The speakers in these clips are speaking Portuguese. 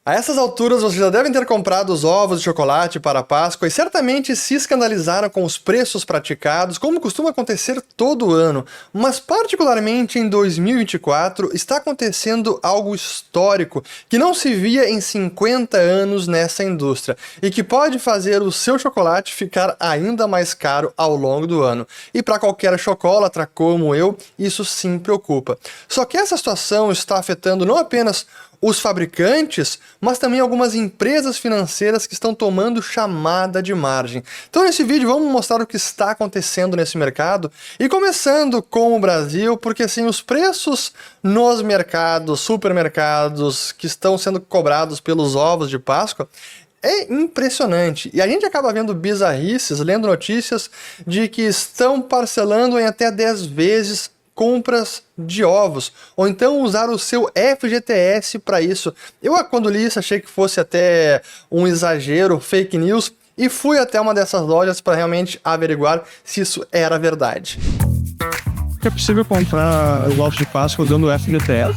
A essas alturas, vocês já devem ter comprado os ovos de chocolate para a Páscoa e certamente se escandalizaram com os preços praticados, como costuma acontecer todo ano. Mas, particularmente em 2024, está acontecendo algo histórico que não se via em 50 anos nessa indústria e que pode fazer o seu chocolate ficar ainda mais caro ao longo do ano. E para qualquer chocolatra como eu, isso sim preocupa. Só que essa situação está afetando não apenas os fabricantes, mas também algumas empresas financeiras que estão tomando chamada de margem. Então nesse vídeo vamos mostrar o que está acontecendo nesse mercado e começando com o Brasil, porque assim, os preços nos mercados, supermercados que estão sendo cobrados pelos ovos de Páscoa é impressionante. E a gente acaba vendo bizarrices, lendo notícias de que estão parcelando em até 10 vezes compras de ovos, ou então usar o seu FGTS para isso. Eu, quando li isso, achei que fosse até um exagero, fake news, e fui até uma dessas lojas para realmente averiguar se isso era verdade. É possível comprar os ovos de Páscoa usando o FGTS?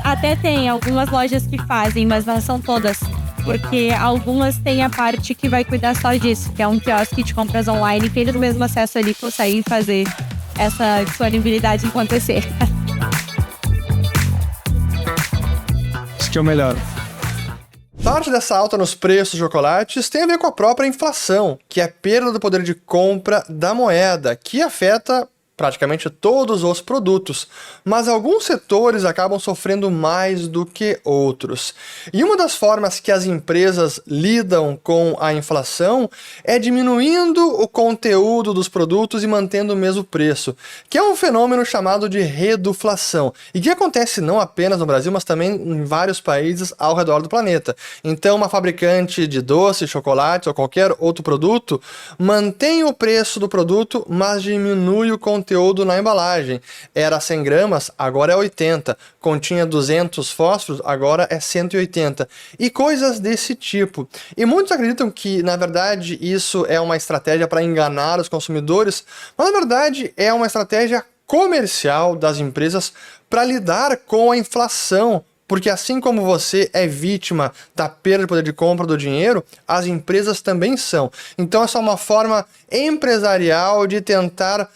Até tem algumas lojas que fazem, mas não são todas. Porque algumas têm a parte que vai cuidar só disso, que é um quiosque de compras online, que eles mesmo acesso ali conseguem fazer essa disponibilidade acontecer. Isso que é o melhor. Parte dessa alta nos preços de chocolates tem a ver com a própria inflação, que é a perda do poder de compra da moeda, que afeta praticamente todos os produtos, mas alguns setores acabam sofrendo mais do que outros. E uma das formas que as empresas lidam com a inflação é diminuindo o conteúdo dos produtos e mantendo o mesmo preço, que é um fenômeno chamado de reduflação, e que acontece não apenas no Brasil, mas também em vários países ao redor do planeta. Então, uma fabricante de doces, chocolates ou qualquer outro produto mantém o preço do produto, mas diminui o conteúdo na embalagem. Era 100 gramas, agora é 80. Continha 200 fósforos, agora é 180. E coisas desse tipo. E muitos acreditam que, na verdade, isso é uma estratégia para enganar os consumidores, mas, na verdade, é uma estratégia comercial das empresas para lidar com a inflação. Porque assim como você é vítima da perda de poder de compra do dinheiro, as empresas também são. Então essa é uma forma empresarial de tentar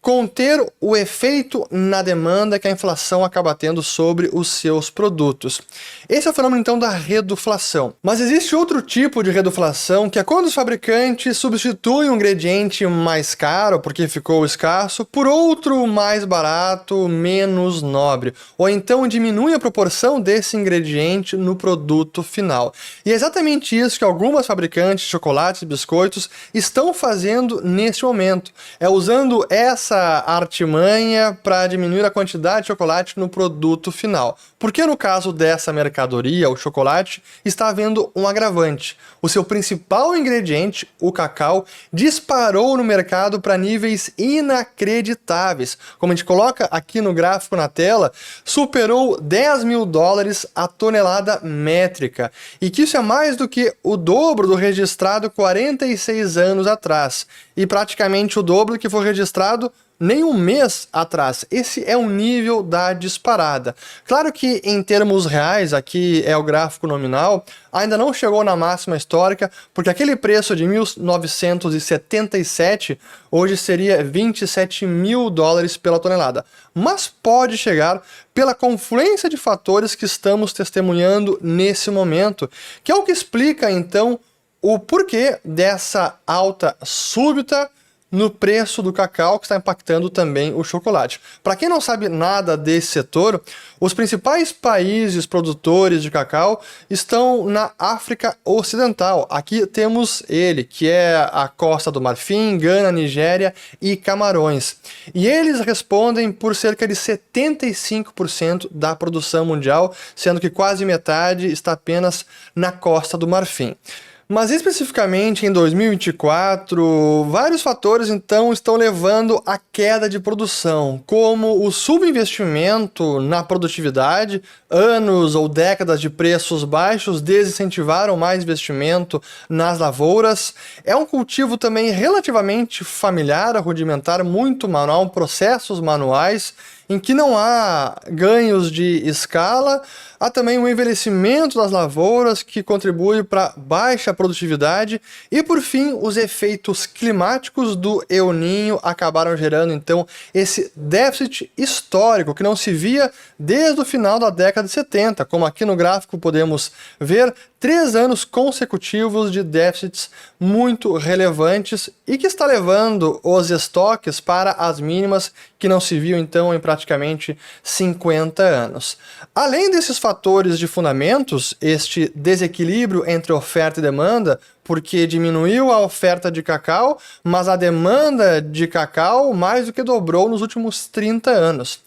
conter o efeito na demanda que a inflação acaba tendo sobre os seus produtos. Esse é o fenômeno então da reduflação. Mas existe outro tipo de reduflação, que é quando os fabricantes substituem um ingrediente mais caro, porque ficou escasso, por outro mais barato, menos nobre. Ou então diminuem a proporção desse ingrediente no produto final. E é exatamente isso que algumas fabricantes de chocolates e biscoitos estão fazendo neste momento. É usando essa artimanha para diminuir a quantidade de chocolate no produto final. Porque no caso dessa mercadoria, o chocolate, está havendo um agravante. O seu principal ingrediente, o cacau, disparou no mercado para níveis inacreditáveis. Como a gente coloca aqui no gráfico na tela, superou 10 mil dólares a tonelada métrica. E que isso é mais do que o dobro do registrado 46 anos atrás. E praticamente o dobro que foi registrado nem um mês atrás. Esse é o nível da disparada. Claro que em termos reais, aqui é o gráfico nominal, ainda não chegou na máxima histórica, porque aquele preço de 1977 hoje seria 27 mil dólares pela tonelada. Mas pode chegar pela confluência de fatores que estamos testemunhando nesse momento, que é o que explica então o porquê dessa alta súbita no preço do cacau, que está impactando também o chocolate. Para quem não sabe nada desse setor, os principais países produtores de cacau estão na África Ocidental. Aqui temos ele, que é a Costa do Marfim, Gana, Nigéria e Camarões. E eles respondem por cerca de 75% da produção mundial, sendo que quase metade está apenas na Costa do Marfim. Mas especificamente em 2024, vários fatores então estão levando à queda de produção, como o subinvestimento na produtividade, anos ou décadas de preços baixos desincentivaram mais investimento nas lavouras, é um cultivo também relativamente familiar, rudimentar, muito manual, processos manuais, em que não há ganhos de escala, há também o envelhecimento das lavouras, que contribui para baixa produtividade, e por fim, os efeitos climáticos do El Niño acabaram gerando então esse déficit histórico que não se via desde o final da década de 70, como aqui no gráfico podemos ver, 3 anos consecutivos de déficits muito relevantes e que está levando os estoques para as mínimas que não se viu então em praticamente 50 anos. Além desses fatores de fundamentos, este desequilíbrio entre oferta e demanda, porque diminuiu a oferta de cacau, mas a demanda de cacau mais do que dobrou nos últimos 30 anos.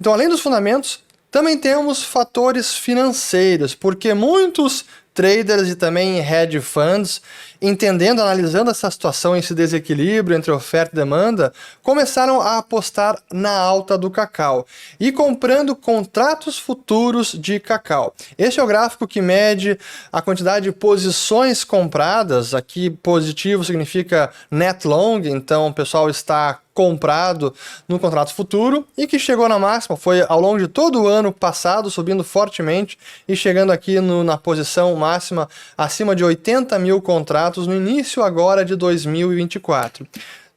Então, além dos fundamentos, também temos fatores financeiros, porque muitos traders e também hedge funds, entendendo, analisando essa situação, esse desequilíbrio entre oferta e demanda, começaram a apostar na alta do cacau e comprando contratos futuros de cacau. Este é o gráfico que mede a quantidade de posições compradas. Aqui positivo significa net long, então o pessoal está comprado no contrato futuro e que chegou na máxima, foi ao longo de todo o ano passado, subindo fortemente e chegando aqui na posição máxima acima de 80 mil contratos no início agora de 2024.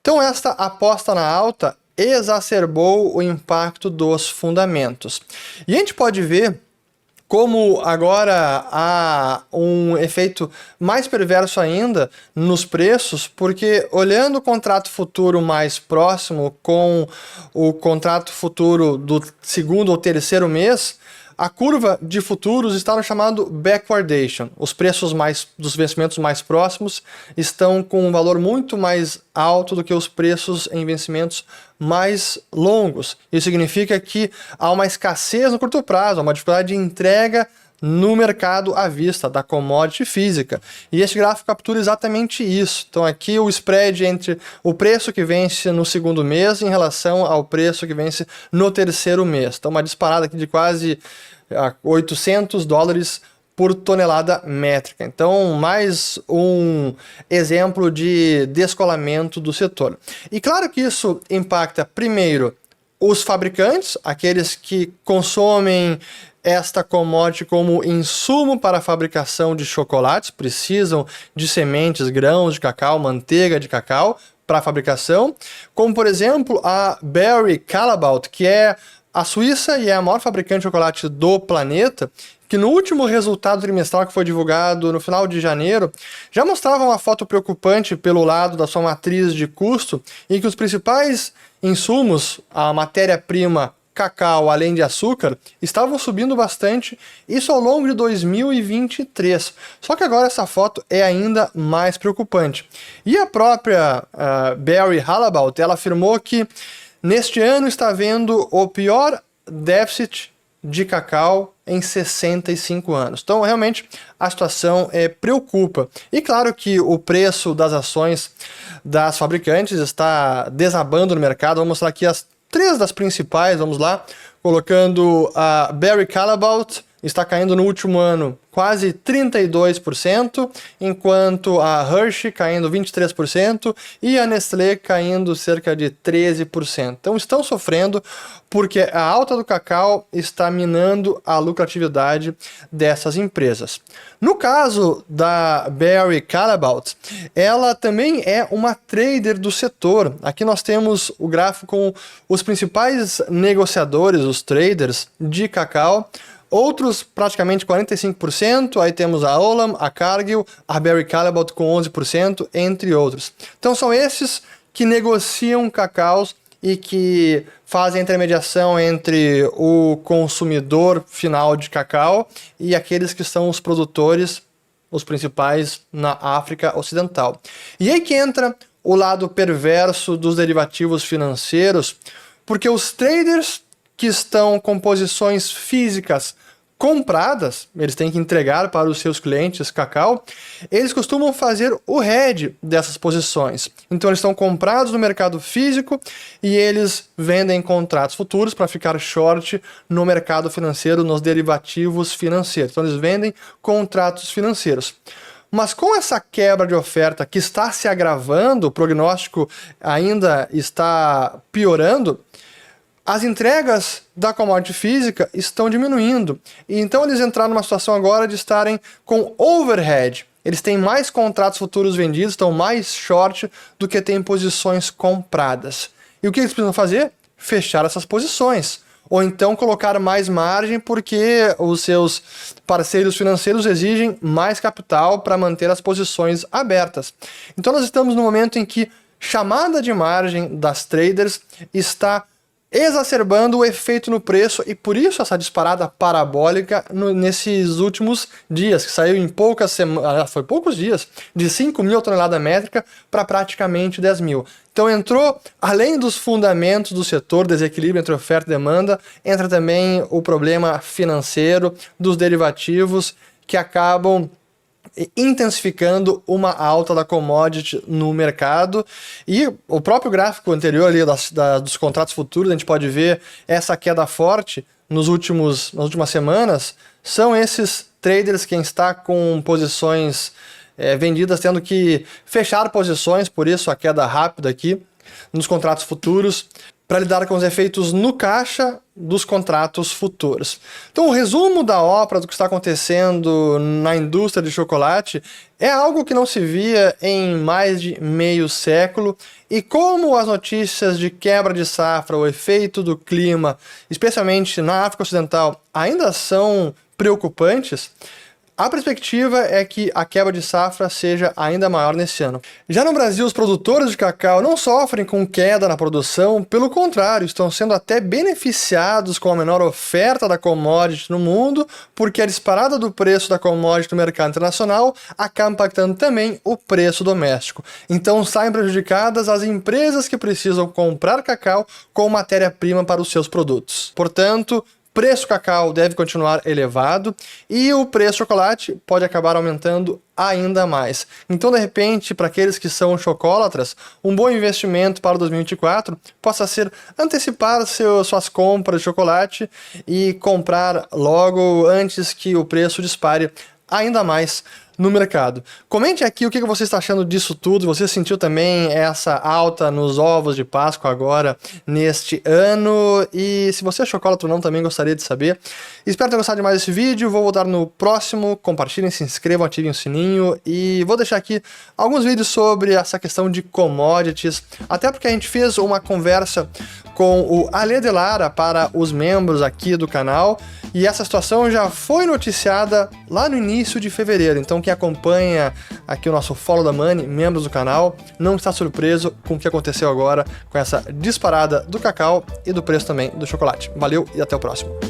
Então esta aposta na alta exacerbou o impacto dos fundamentos. E a gente pode ver como agora há um efeito mais perverso ainda nos preços, porque olhando o contrato futuro mais próximo com o contrato futuro do segundo ou terceiro mês, a curva de futuros está no chamado backwardation. Os preços dos vencimentos mais próximos estão com um valor muito mais alto do que os preços em vencimentos mais longos. Isso significa que há uma escassez no curto prazo, uma dificuldade de entrega no mercado à vista, da commodity física. E este gráfico captura exatamente isso. Então aqui o spread entre o preço que vence no segundo mês em relação ao preço que vence no terceiro mês. Então uma disparada aqui de quase $800 por tonelada métrica. Então, mais um exemplo de descolamento do setor. E claro que isso impacta, primeiro, os fabricantes, aqueles que consomem esta commodity como insumo para a fabricação de chocolates, precisam de sementes, grãos de cacau, manteiga de cacau para a fabricação, como por exemplo a Barry Callebaut, que é a Suíça e é a maior fabricante de chocolate do planeta, que no último resultado trimestral que foi divulgado no final de janeiro, já mostrava uma foto preocupante pelo lado da sua matriz de custo, em que os principais insumos, a matéria-prima cacau, além de açúcar, estavam subindo bastante, isso ao longo de 2023. Só que agora essa foto é ainda mais preocupante. E a própria Barry Callebaut, ela afirmou que neste ano está havendo o pior déficit de cacau em 65 anos. Então, realmente, a situação preocupa. E claro que o preço das ações das fabricantes está desabando no mercado. Vou mostrar aqui as 3 das principais, vamos lá. Colocando a Barry Callebaut, está caindo no último ano quase 32%, enquanto a Hershey caindo 23% e a Nestlé caindo cerca de 13%. Então estão sofrendo porque a alta do cacau está minando a lucratividade dessas empresas. No caso da Barry Callebaut, ela também é uma trader do setor. Aqui nós temos o gráfico com os principais negociadores, os traders de cacau. Outros, praticamente 45%, aí temos a Olam, a Cargill, a Barry Callebaut com 11%, entre outros. Então são esses que negociam cacaus e que fazem a intermediação entre o consumidor final de cacau e aqueles que são os produtores, os principais na África Ocidental. E aí que entra o lado perverso dos derivativos financeiros, porque os traders que estão com posições físicas compradas, eles têm que entregar para os seus clientes cacau, eles costumam fazer o hedge dessas posições. Então eles estão comprados no mercado físico e eles vendem contratos futuros para ficar short no mercado financeiro, nos derivativos financeiros. Então eles vendem contratos financeiros. Mas com essa quebra de oferta que está se agravando, o prognóstico ainda está piorando, as entregas da commodity física estão diminuindo. E então eles entraram numa situação agora de estarem com overhead. Eles têm mais contratos futuros vendidos, estão mais short do que têm posições compradas. E o que eles precisam fazer? Fechar essas posições. Ou então colocar mais margem porque os seus parceiros financeiros exigem mais capital para manter as posições abertas. Então nós estamos no momento em que chamada de margem das traders está exacerbando o efeito no preço e por isso essa disparada parabólica nesses últimos dias, que saiu em poucas semanas, foi poucos dias, de 5 mil toneladas métricas para praticamente 10 mil. Então entrou, além dos fundamentos do setor, desequilíbrio entre oferta e demanda, entra também o problema financeiro dos derivativos que acabam intensificando uma alta da commodity no mercado. E o próprio gráfico anterior ali dos contratos futuros, a gente pode ver essa queda forte nas últimas semanas. São esses traders quem está com posições vendidas tendo que fechar posições, por isso a queda rápida aqui nos contratos futuros, para lidar com os efeitos no caixa dos contratos futuros. Então o resumo da ópera do que está acontecendo na indústria de chocolate é algo que não se via em mais de meio século, e como as notícias de quebra de safra, o efeito do clima, especialmente na África Ocidental, ainda são preocupantes, a perspectiva é que a quebra de safra seja ainda maior nesse ano. Já no Brasil, os produtores de cacau não sofrem com queda na produção, pelo contrário, estão sendo até beneficiados com a menor oferta da commodity no mundo, porque a disparada do preço da commodity no mercado internacional acaba impactando também o preço doméstico. Então saem prejudicadas as empresas que precisam comprar cacau com matéria-prima para os seus produtos. Portanto, preço cacau deve continuar elevado e o preço chocolate pode acabar aumentando ainda mais. Então, de repente, para aqueles que são chocolatras, um bom investimento para 2024 possa ser antecipar suas compras de chocolate e comprar logo antes que o preço dispare ainda mais no mercado. Comente aqui o que você está achando disso tudo. Você sentiu também essa alta nos ovos de Páscoa agora neste ano? E se você é chocolate ou não, também gostaria de saber. Espero ter gostado demais desse vídeo. Vou voltar no próximo. Compartilhem, se inscrevam, ativem o sininho. E vou deixar aqui alguns vídeos sobre essa questão de commodities. Até porque a gente fez uma conversa com o Ale de Lara para os membros aqui do canal. E essa situação já foi noticiada lá no início de fevereiro. Então quem acompanha aqui o nosso Follow the Money, membros do canal, não está surpreso com o que aconteceu agora com essa disparada do cacau e do preço também do chocolate. Valeu e até o próximo.